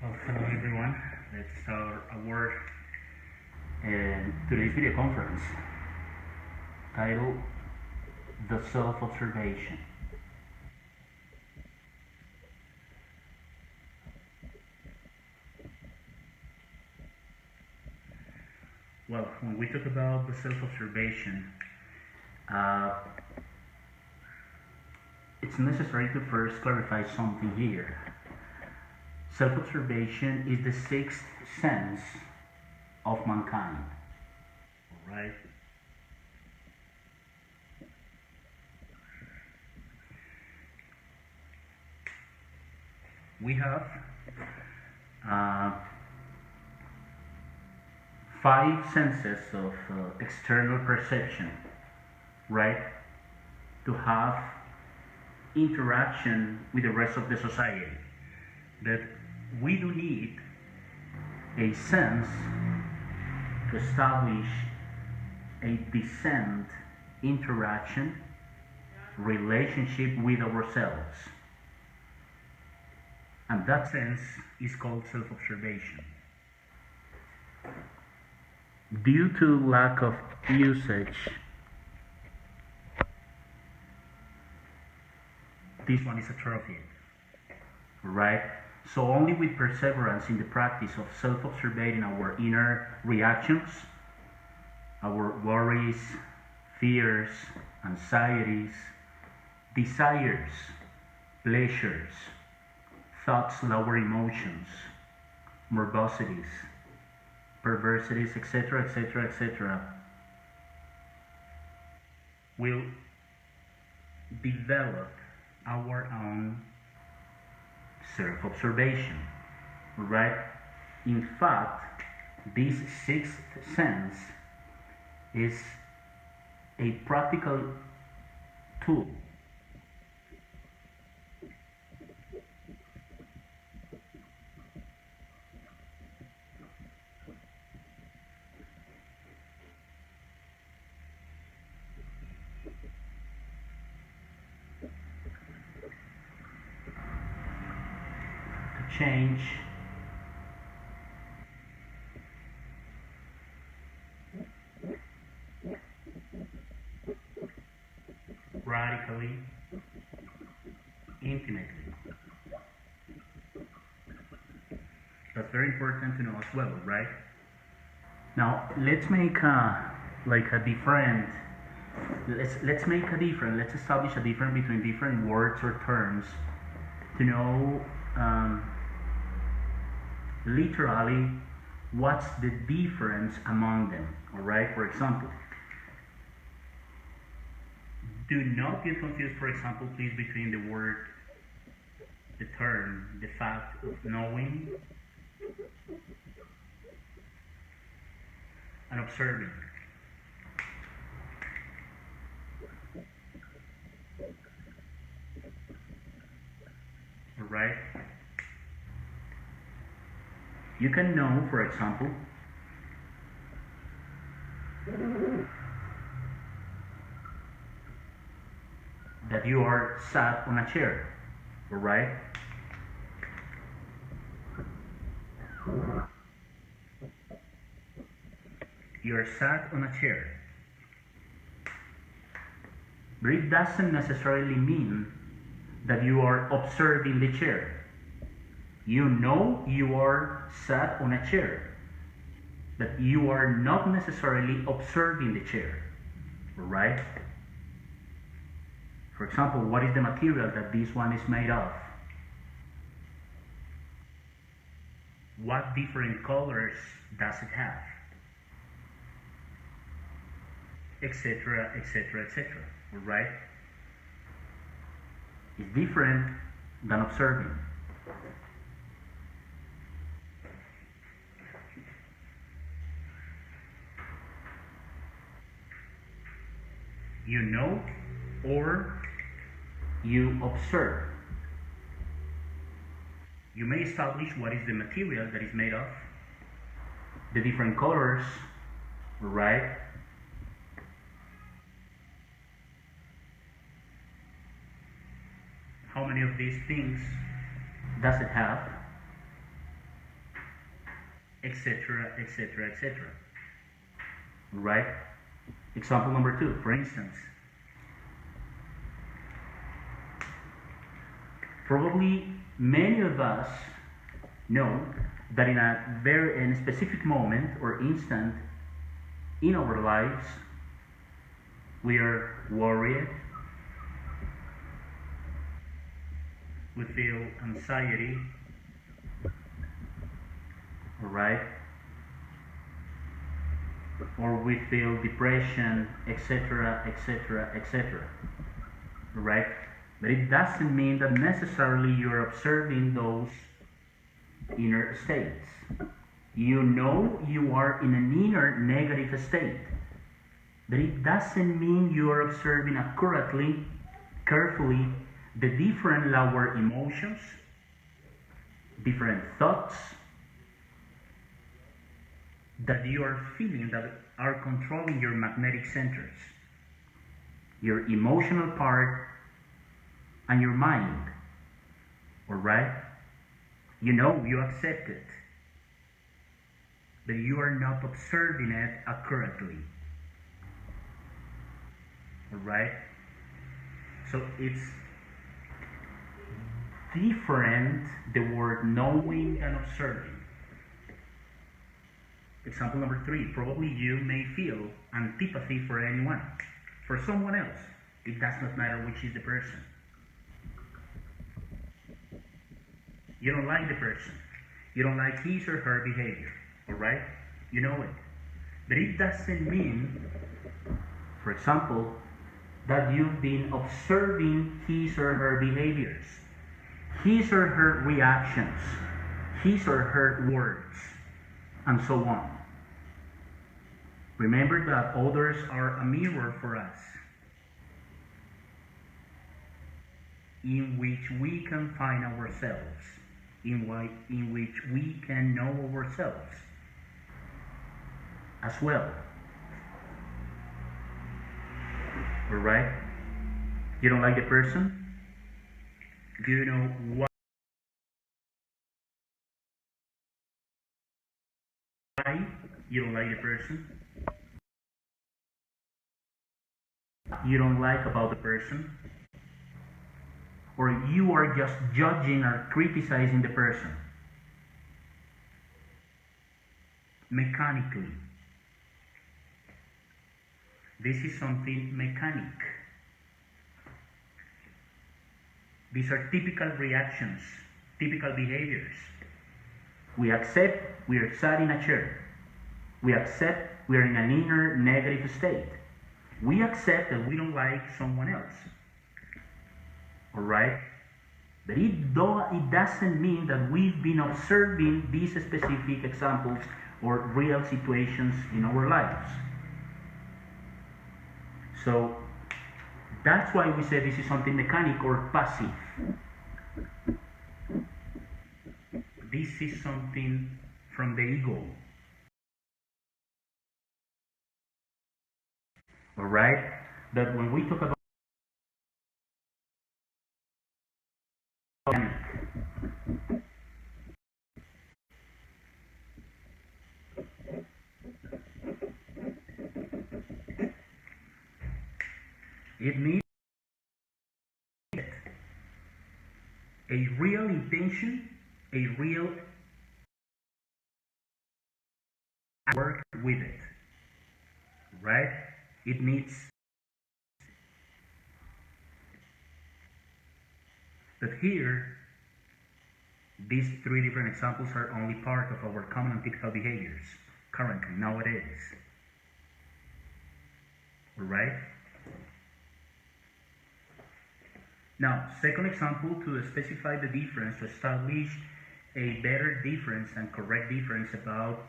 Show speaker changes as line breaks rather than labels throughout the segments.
Well, hello everyone. Let's start our today's video conference titled The Self-Observation. Well, when we talk about the self-observation, it's necessary to first clarify something here. Self-observation is the sixth sense of mankind, right? We have five senses of external perception, right? To have interaction with the rest of the society. But we do need a sense to establish a decent interaction, relationship with ourselves. And that sense is called self-observation. Due to lack of usage, this one is atrophied, right? So only with perseverance in the practice of self-observing our inner reactions, our worries, fears, anxieties, desires, pleasures, thoughts, lower emotions, morbosities, perversities, etc., etc., etc., will develop our own self-observation, right? In fact, this sixth sense is a practical tool to change radically, intimately. That's very important to know as well, right? Now let's make let's establish a difference between different words or terms to know literally what's the difference among them. All right, for example, do not get confused, for example, please, between the term, the fact of knowing and observing. All right? You can know, for example, that you are sat on a chair, all right? You are sat on a chair. But it doesn't necessarily mean that you are observing the chair. You know you are sat on a chair, but you are not necessarily observing the chair, right? For example, what is the material that this one is made of? What different colors does it have? Etc., etc., etc., right? It's different than observing. You know or you observe. You may establish what is the material that is made of, the different colors, right? How many of these things does it have? etc., etc., etc. Right? Example number 2, for instance. Probably many of us know that in a specific moment or instant in our lives, we are worried, we feel anxiety, right? Or we feel depression, etc., etc., etc., right? But it doesn't mean that necessarily you're observing those inner states. You know you are in an inner negative state, but it doesn't mean you are observing accurately, carefully, the different lower emotions, different thoughts that you are feeling that are controlling your magnetic centers, your emotional part, and your mind. Alright? You know, you accept it, but you are not observing it accurately. Alright? So it's different, the word knowing and observing. Example number 3, probably you may feel antipathy for anyone, for someone else. It does not matter which is the person. You don't like the person. You don't like his or her behavior, alright? You know it. But it doesn't mean, for example, that you've been observing his or her behaviors, his or her reactions, his or her words, and so on. Remember that others are a mirror for us, in which we can find ourselves, in which we can know ourselves as well. Alright? You don't like the person? Do you know why you don't like the person? You don't like about the person? Or you are just judging or criticizing the person mechanically. This is something mechanic. These are typical reactions, typical behaviors. We accept we are sat in a chair. We accept we are in an inner negative state. We accept that we don't like someone else. Alright? But it doesn't mean that we've been observing these specific examples or real situations in our lives. So that's why we say this is something mechanic or passive. This is something from the ego. Alright? That when we talk about it means a real intention, a real work with it. Right? It needs. But here, these 3 different examples are only part of our common and typical behaviors currently, nowadays. Alright? Now, second example, to specify the difference, to establish a better difference and correct difference about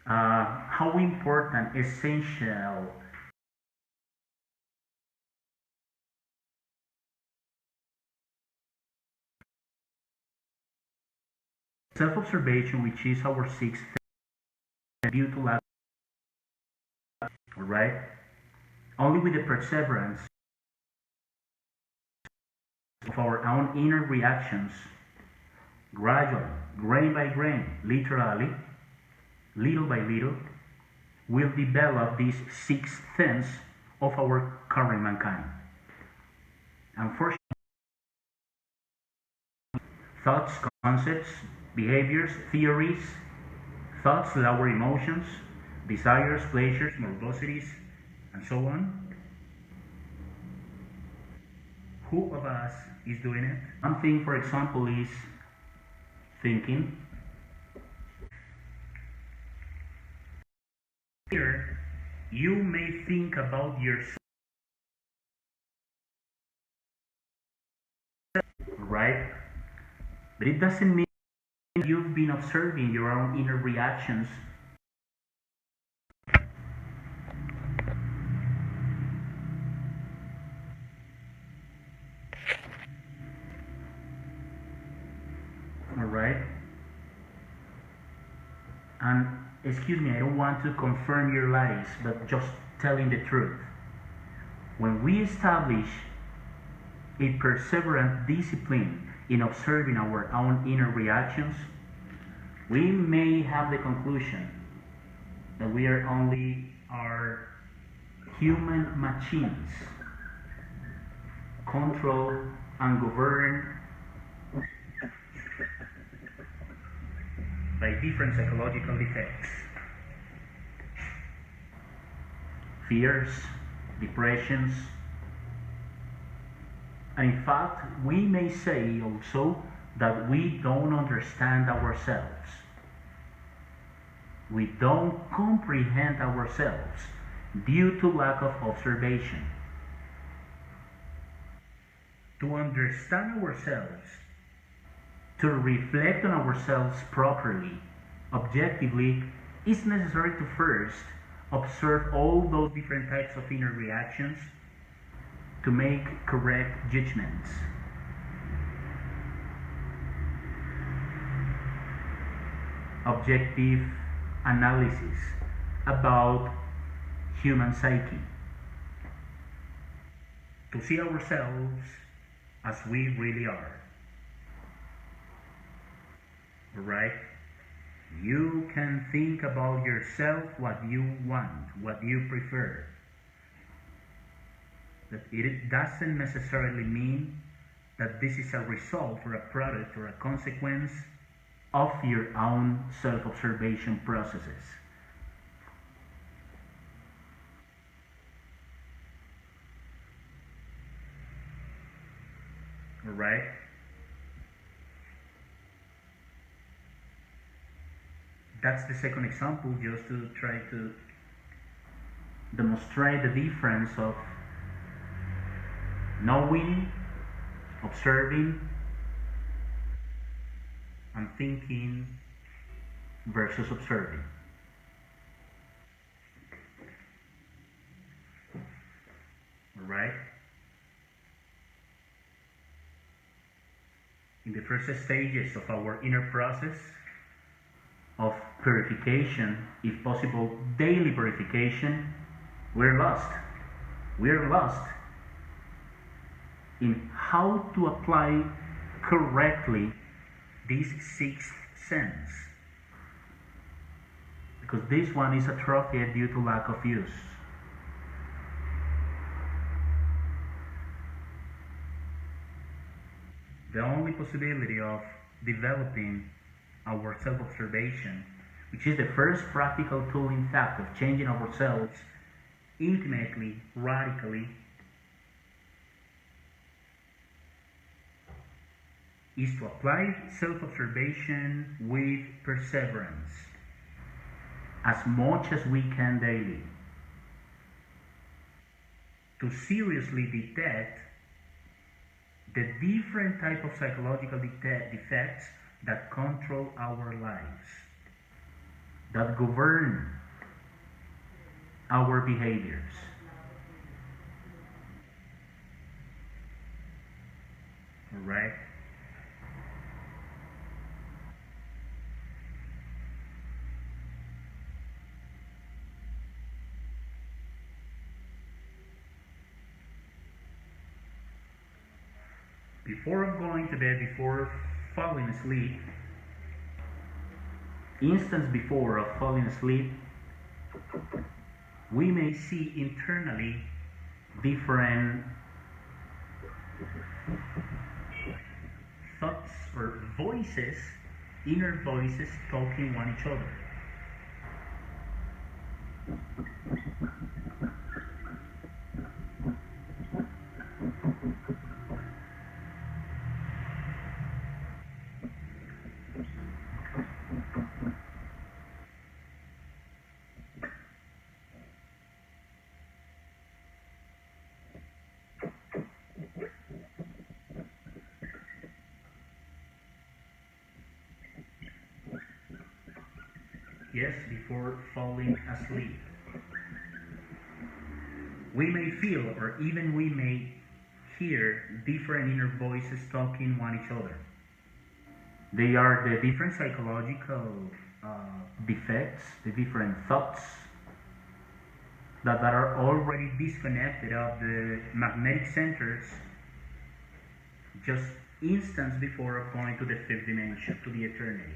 how important, essential, self-observation, which is our 6th view to life, alright? Only with the perseverance of our own inner reactions, gradually, grain by grain, literally, little by little, will develop these six sense of our current mankind. Unfortunately, thoughts, concepts, behaviors, theories, thoughts, our emotions, desires, pleasures, morbosities, and so on. Who of us is doing it? One thing, for example, is thinking. Here, you may think about yourself, right? But it doesn't mean you've been observing your own inner reactions. All right? And excuse me, I don't want to confirm your lies, but just telling the truth. When we establish a perseverant discipline in observing our own inner reactions, we may have the conclusion that we are only our human machines, controlled and governed by different psychological defects, fears, depressions, and in fact, we may say also that we don't understand ourselves. We don't comprehend ourselves due to lack of observation. To understand ourselves, to reflect on ourselves properly, objectively, it's necessary to first observe all those different types of inner reactions to make correct judgments. Objective analysis about human psyche. To see ourselves as we really are. Right? You can think about yourself what you want, what you prefer. But it doesn't necessarily mean that this is a result or a product or a consequence of your own self-observation processes. All right? That's the second example, just to try to demonstrate the difference of knowing, observing, and thinking versus observing. All right? In the first stages of our inner process of purification, if possible, daily purification, we're lost. We're lost in how to apply correctly this sixth sense, because this one is atrophied due to lack of use. The only possibility of developing our self-observation, which is the first practical tool in fact of changing ourselves intimately, radically, is to apply self-observation with perseverance as much as we can daily, to seriously detect the different type of psychological defects that control our lives, that govern our behaviors. All right? Before I'm going to bed, before falling asleep, instance before of falling asleep, we may see internally different thoughts or voices, inner voices talking one each other. Yes, before falling asleep. We may feel, or even we may hear, different inner voices talking one each other. They are the different psychological defects, the different thoughts that are already disconnected of the magnetic centers just instants before of going to the fifth dimension, to the eternity.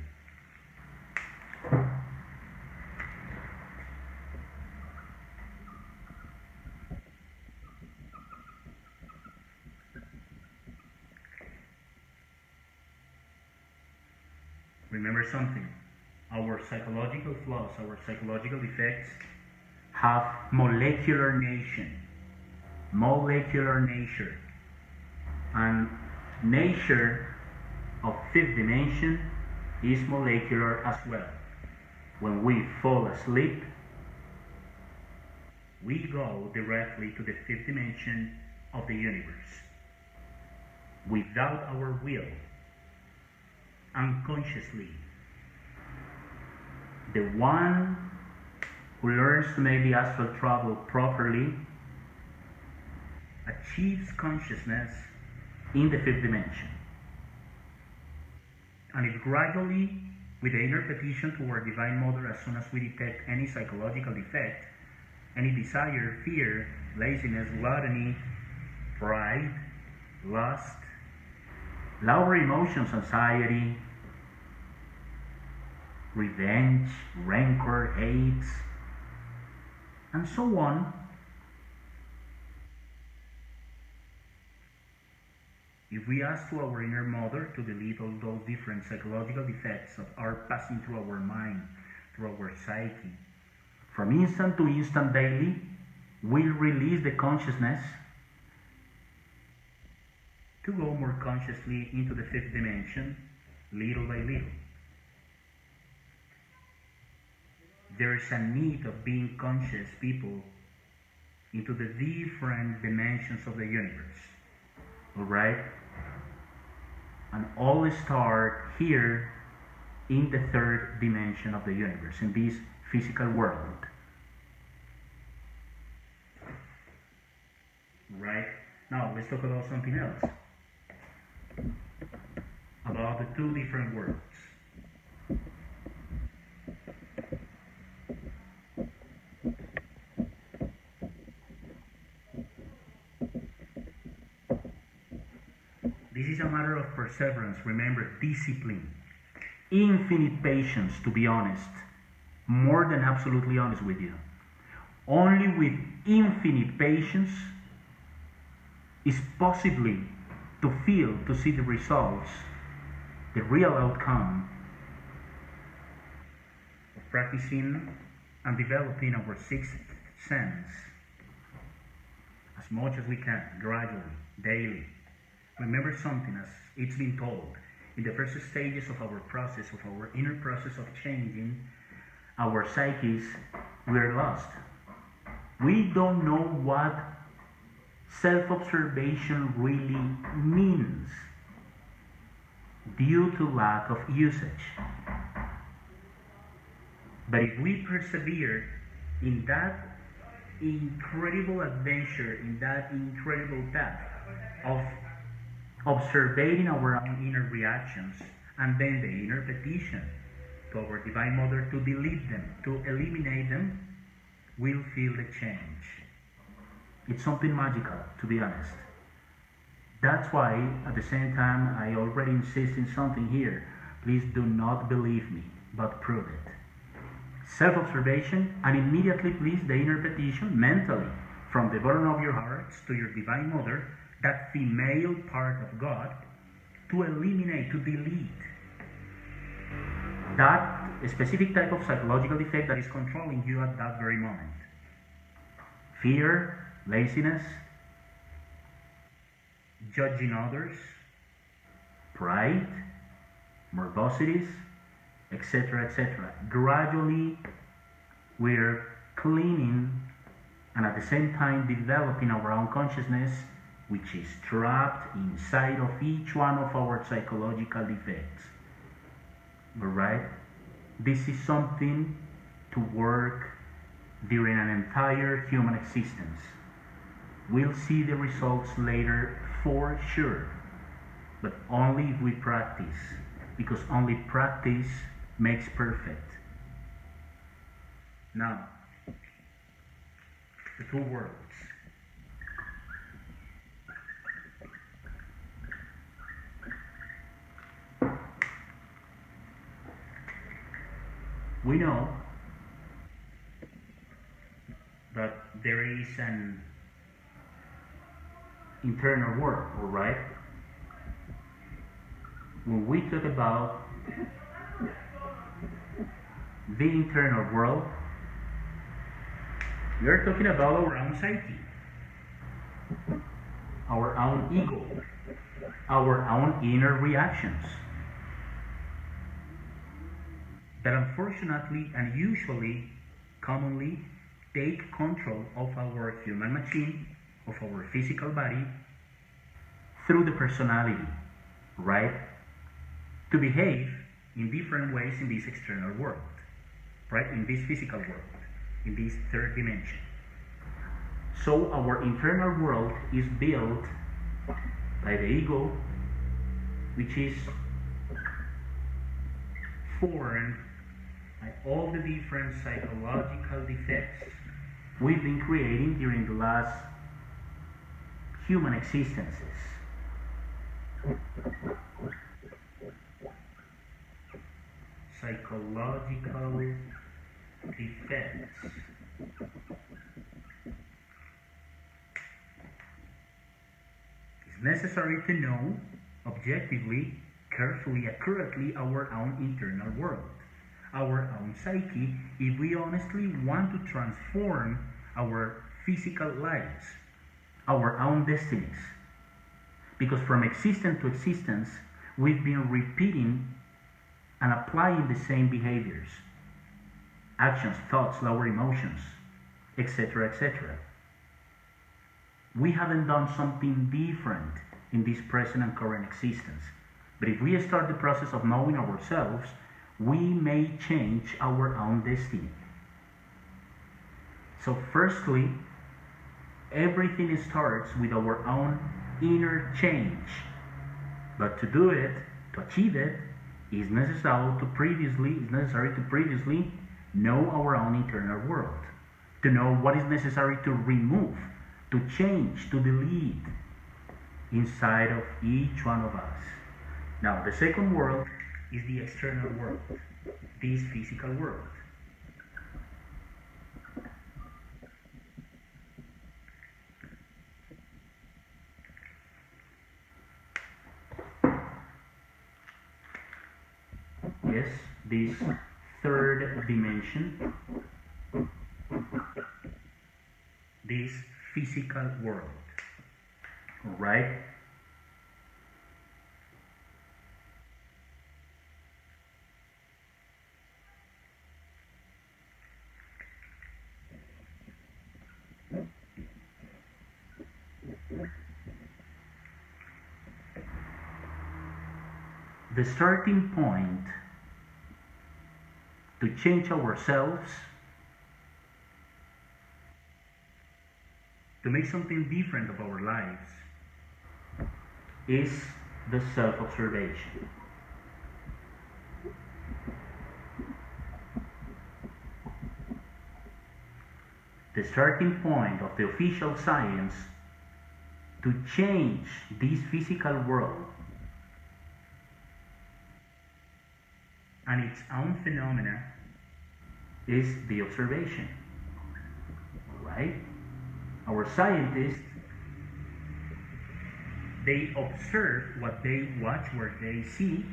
Remember something, our psychological flaws, our psychological defects have molecular nature, and nature of fifth dimension is molecular as well. When we fall asleep, we go directly to the fifth dimension of the universe without our will, unconsciously. The one who learns to make the astral travel properly achieves consciousness in the fifth dimension. And if gradually, with the inner petition to our Divine Mother, as soon as we detect any psychological defect, any desire, fear, laziness, gluttony, pride, lust, lower emotions, anxiety, revenge, rancor, hate, and so on, if we ask to our inner mother to delete all those different psychological defects that are passing through our mind, through our psyche, from instant to instant daily, we'll release the consciousness to go more consciously into the fifth dimension, little by little. There is a need of being conscious people into the different dimensions of the universe. Alright? And all start here in the third dimension of the universe, in this physical world. Right? Now let's talk about something else. About the two different worlds. This is a matter of perseverance. Remember, discipline, infinite patience, to be honest, more than absolutely honest with you. Only with infinite patience is possibly to feel, to see the results, the real outcome of practicing and developing our sixth sense as much as we can, gradually, daily. Remember something, as it's been told, in the first stages of our process, of our inner process of changing our psyches, we are lost. We don't know what self-observation really means due to lack of usage. But if we persevere in that incredible adventure, in that incredible path of observing our own inner reactions, and then the inner petition to our Divine Mother to delete them, to eliminate them, we'll feel the change. It's something magical, to be honest. That's why, at the same time, I already insist in something here. Please do not believe me. but prove it. Self-observation, and immediately place the inner petition mentally from the bottom of your hearts to your Divine Mother, that female part of God, to eliminate, to delete that specific type of psychological defect that is controlling you at that very moment. Fear, laziness, judging others, pride, morbosities, etc., etc. Gradually, we're cleaning and at the same time developing our own consciousness, which is trapped inside of each one of our psychological defects. Alright? This is something to work during an entire human existence. We'll see the results later for sure, but only if we practice, because only practice makes perfect. Now, the two worlds. We know that there is an internal world, all right? When we talk about the internal world, we are talking about our own psyche, our own ego, our own inner reactions that unfortunately and usually, commonly, take control of our human machine, of our physical body, through the personality, right? To behave in different ways in this external world, right? In this physical world, in this third dimension. So our internal world is built by the ego, which is formed by all the different psychological defects we've been creating during the last human existences. Psychological defects. It's necessary to know objectively, carefully, accurately our own internal world, our own psyche, if we honestly want to transform our physical lives, our own destinies. Because from existence to existence, we've been repeating and applying the same behaviors, actions, thoughts, lower emotions, etc., etc. We haven't done something different in this present and current existence. But if we start the process of knowing ourselves, we may change our own destiny. So firstly, everything starts with our own inner change. But to do it, to achieve it, is necessary to previously know our own internal world, to know what is necessary to remove, to change, to delete inside of each one of us. Now, the second world is the external world, this physical world. Yes, this third dimension, this physical world, all right? The starting point to change ourselves, to make something different of our lives, is the self-observation. The starting point of the official science to change this physical world and its own phenomena is the observation, right? Our scientists, they observe what they watch, what they see,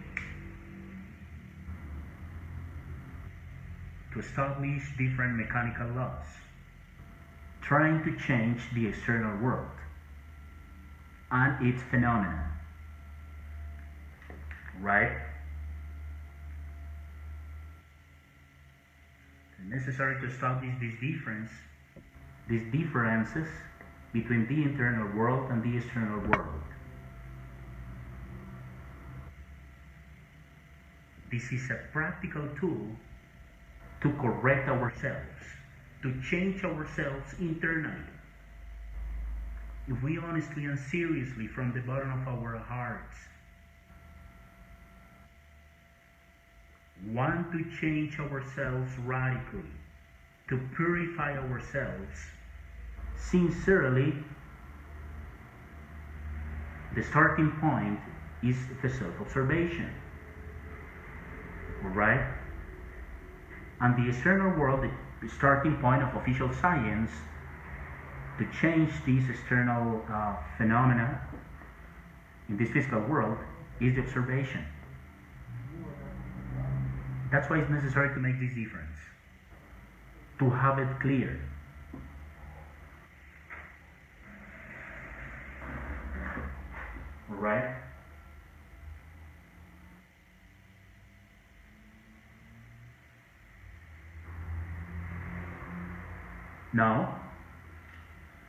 to establish different mechanical laws, trying to change the external world and its phenomena, right? It's necessary to establish these differences between the internal world and the external world. This is a practical tool to correct ourselves, to change ourselves internally. If we honestly and seriously, from the bottom of our hearts, want to change ourselves radically, to purify ourselves sincerely, the starting point is the self-observation. Right? And the external world, the starting point of official science to change these external phenomena in this physical world is the observation. That's why it's necessary to make this difference, to have it clear. Right? Now,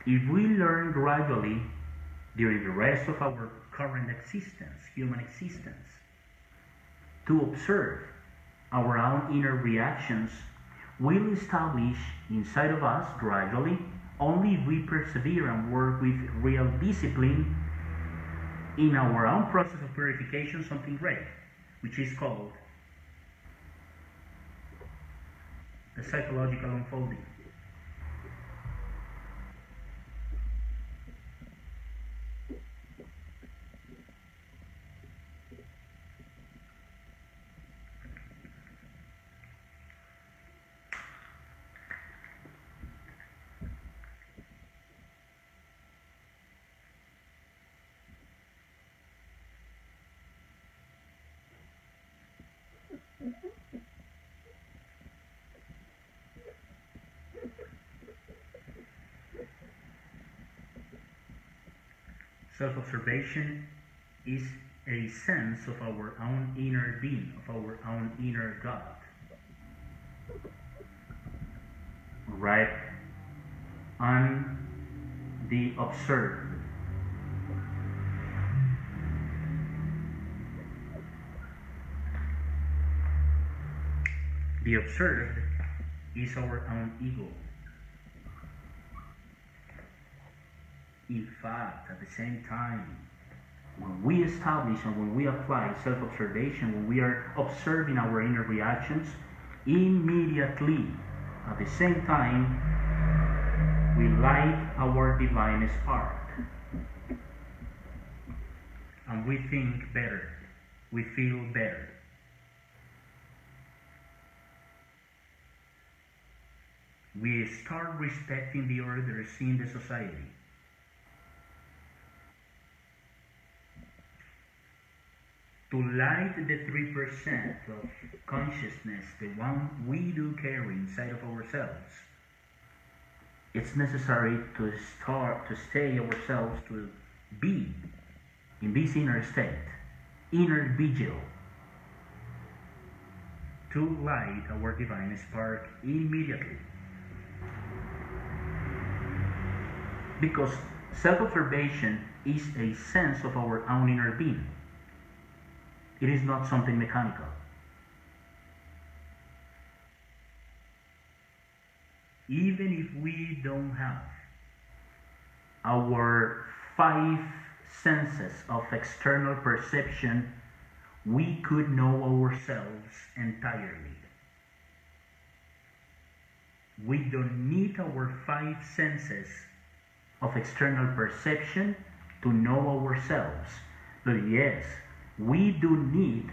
if we learn gradually during the rest of our current existence, human existence, to observe our own inner reactions, we'll establish inside of us gradually, only if we persevere and work with real discipline in our own process of purification, something great, which is called the psychological unfolding. Self-observation is a sense of our own inner being, of our own inner God. Right? And the observed. The observed is our own ego. In fact, at the same time, when we establish and when we apply self-observation, when we are observing our inner reactions, immediately, at the same time, we light our divine spark. And we think better. We feel better. We start respecting the orders in the society. To light the 3% of consciousness, the one we do carry inside of ourselves, it's necessary to stay ourselves, to be in this inner state, inner vigil, to light our divine spark immediately. Because self-observation is a sense of our own inner being. It is not something mechanical. Even if we don't have our 5 senses of external perception, we could know ourselves entirely. We don't need our 5 senses of external perception to know ourselves. But yes, we do need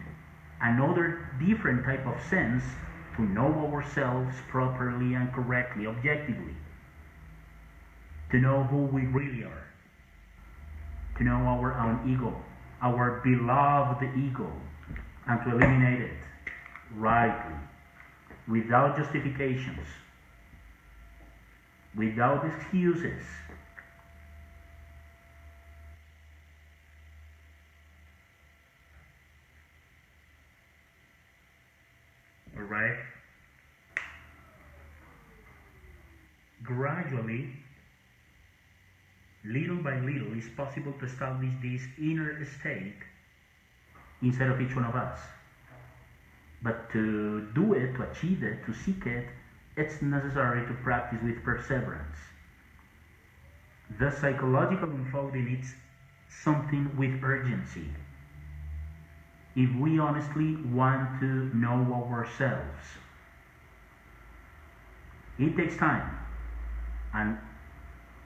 another different type of sense to know ourselves properly and correctly, objectively, to know who we really are, to know our own ego, our beloved ego, and to eliminate it rightly, without justifications, without excuses. All right? Gradually, little by little, it's possible to establish this inner state inside of each one of us. But to do it, to achieve it, to seek it, it's necessary to practice with perseverance. The psychological unfolding is something with urgency. If we honestly want to know ourselves, it takes time, and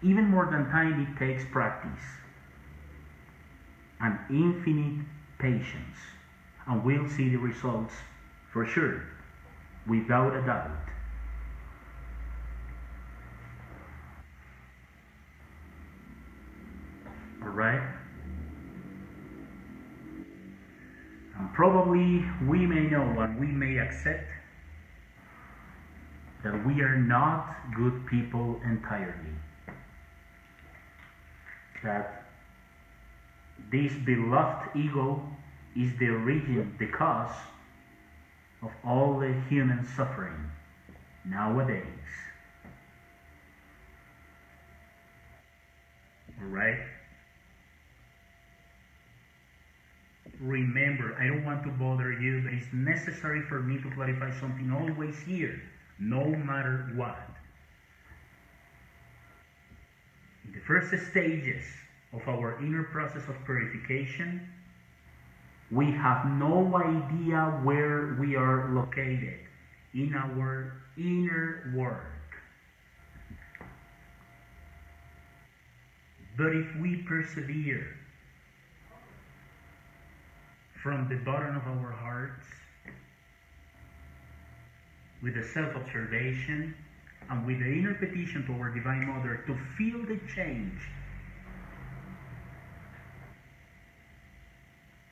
even more than time, it takes practice and infinite patience, and we'll see the results for sure, without a doubt. All right? And probably we may know and we may accept that we are not good people entirely. That this beloved ego is the origin, the cause of all the human suffering nowadays. Alright? Remember, I don't want to bother you, but it's necessary for me to clarify something always here, no matter what. In the first stages of our inner process of purification, we have no idea where we are located in our inner work. But if we persevere from the bottom of our hearts, with the self-observation and with the inner petition to our Divine Mother to feel the change,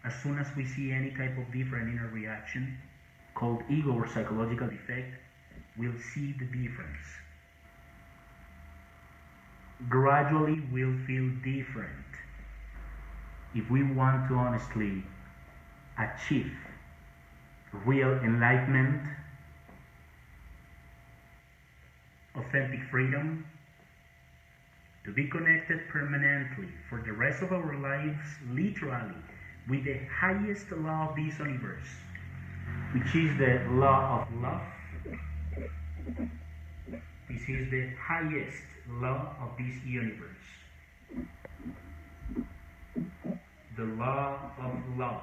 as soon as we see any type of different inner reaction, called ego or psychological effect, we'll see the difference. Gradually, we'll feel different. If we want to honestly achieve real enlightenment, authentic freedom, to be connected permanently for the rest of our lives, literally, with the highest law of this universe, which is the law of love. This is the highest law of this universe. The law of love.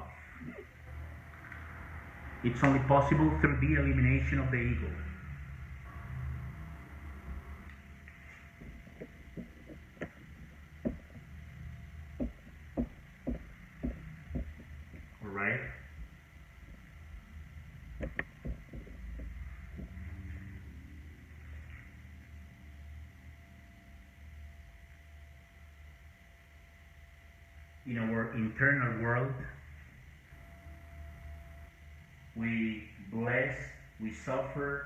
It's only possible through the elimination of the ego. Alright? In our internal world, we bless, we suffer,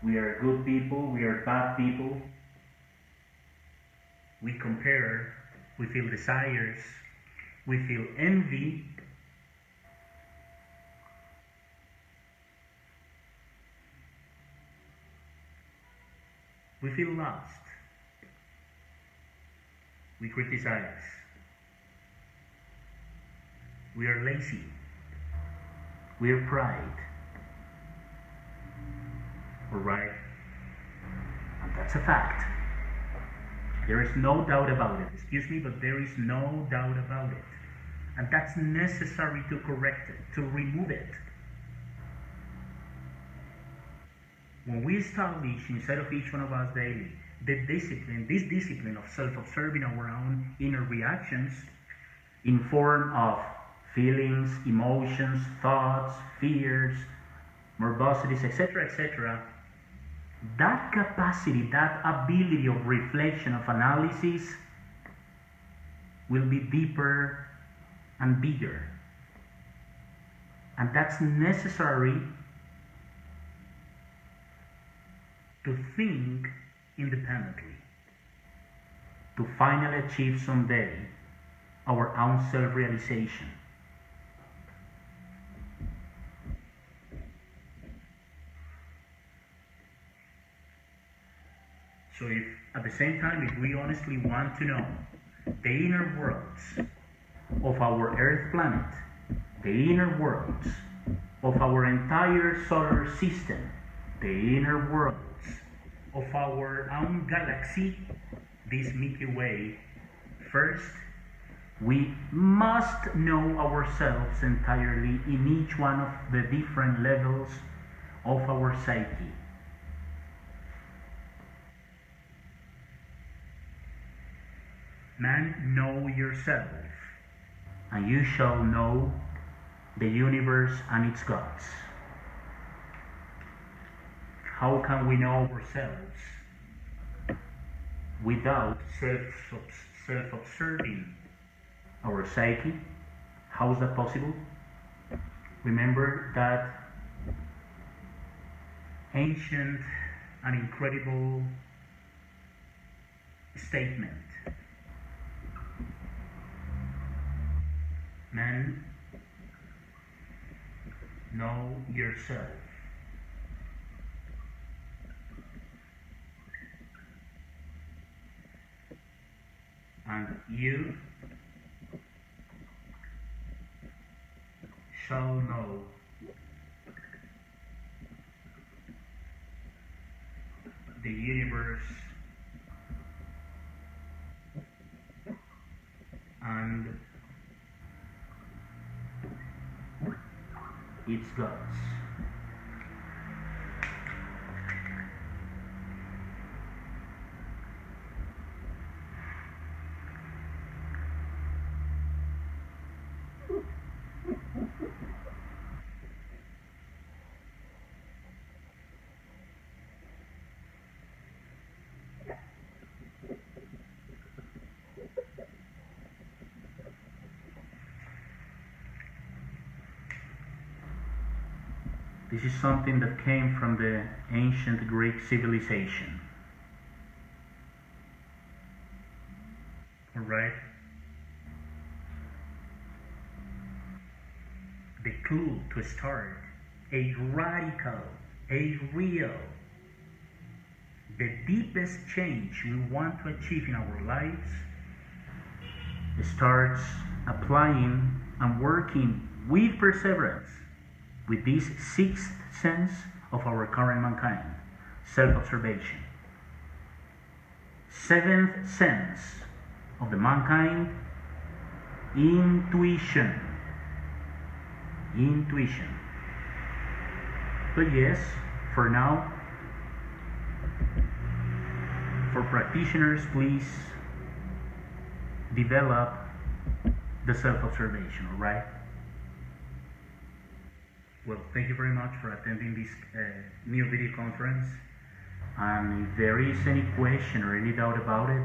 we are good people, we are bad people, we compare, we feel desires, we feel envy, we feel lost, we criticize, we are lazy, we are pride. Alright? And that's a fact. There is no doubt about it. Excuse me, but there is no doubt about it. And that's necessary to correct it, to remove it. When we establish inside of each one of us daily this discipline of self-observing our own inner reactions in form of feelings, emotions, thoughts, fears, morbosities, etc., etc., that capacity, that ability of reflection, of analysis, will be deeper and bigger. And that's necessary to think independently, to finally achieve someday our own self-realization. So if at the same time, if we honestly want to know the inner worlds of our Earth planet, the inner worlds of our entire solar system, the inner worlds of our own galaxy, this Milky Way, first, we must know ourselves entirely in each one of the different levels of our psyche. Man, know yourself, and you shall know the universe and its gods. How can we know ourselves without self-observing our psyche? How is that possible? Remember that ancient and incredible statement. Man, know yourself. And you shall know the universe and its gods. This is something that came from the ancient Greek civilization. Alright? The clue to start a radical, a real, the deepest change we want to achieve in our lives starts applying and working with perseverance with this sixth sense of our current mankind, self-observation. Seventh sense of the mankind, intuition. Intuition. But yes, for now, for practitioners, please develop the self-observation, alright? Well, thank you very much for attending this new video conference. And if there is any question or any doubt about it,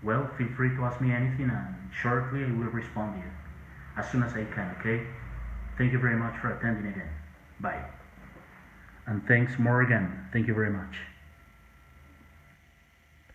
well, feel free to ask me anything, and shortly I will respond to you as soon as I can, okay? Thank you very much for attending again. Bye. And thanks, Morgan. Thank you very much.